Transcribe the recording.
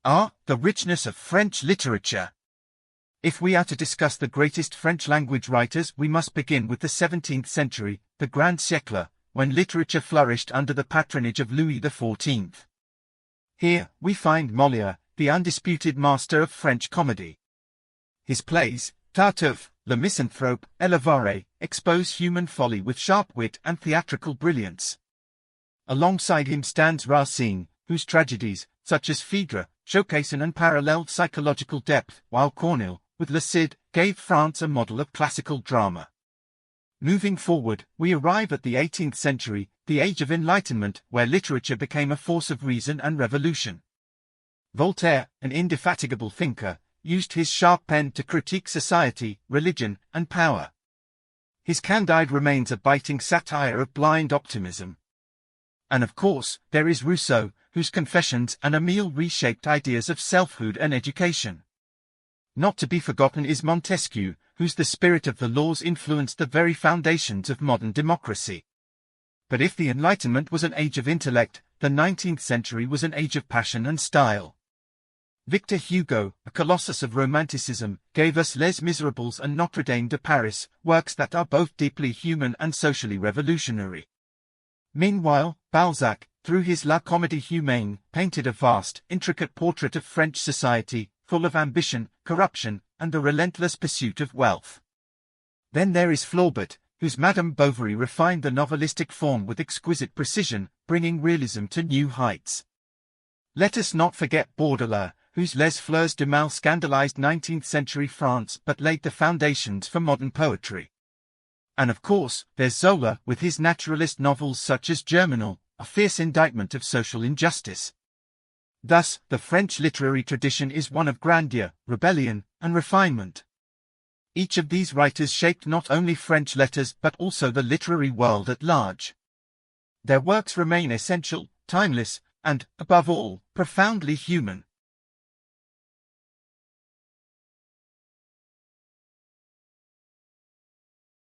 The richness of French literature. If we are to discuss the greatest French-language writers, we must begin with the 17th century, the Grand Siècle, when literature flourished under the patronage of Louis XIV. Here, we find Molière, the undisputed master of French comedy. His plays, Tartuffe, Le Misanthrope, et l'Avare, expose human folly with sharp wit and theatrical brilliance. Alongside him stands Racine, whose tragedies, such as Phèdre, showcase an unparalleled psychological depth, while Corneille, with Le Cid, gave France a model of classical drama. Moving forward, we arrive at the 18th century, the Age of Enlightenment, where literature became a force of reason and revolution. Voltaire, an indefatigable thinker, used his sharp pen to critique society, religion, and power. His Candide remains a biting satire of blind optimism. And of course, there is Rousseau, whose Confessions and Emile reshaped ideas of selfhood and education. Not to be forgotten is Montesquieu, whose The Spirit of the Laws influenced the very foundations of modern democracy. But if the Enlightenment was an age of intellect, the 19th century was an age of passion and style. Victor Hugo, a colossus of Romanticism, gave us Les Miserables and Notre Dame de Paris, works that are both deeply human and socially revolutionary. Meanwhile, Balzac, through his La Comédie Humaine, painted a vast, intricate portrait of French society, full of ambition, corruption, and the relentless pursuit of wealth. Then there is Flaubert, whose Madame Bovary refined the novelistic form with exquisite precision, bringing realism to new heights. Let us not forget Baudelaire, whose Les Fleurs du Mal scandalized 19th-century France but laid the foundations for modern poetry. And of course, there's Zola with his naturalist novels such as Germinal, a fierce indictment of social injustice. Thus, the French literary tradition is one of grandeur, rebellion, and refinement. Each of these writers shaped not only French letters but also the literary world at large. Their works remain essential, timeless, and, above all, profoundly human.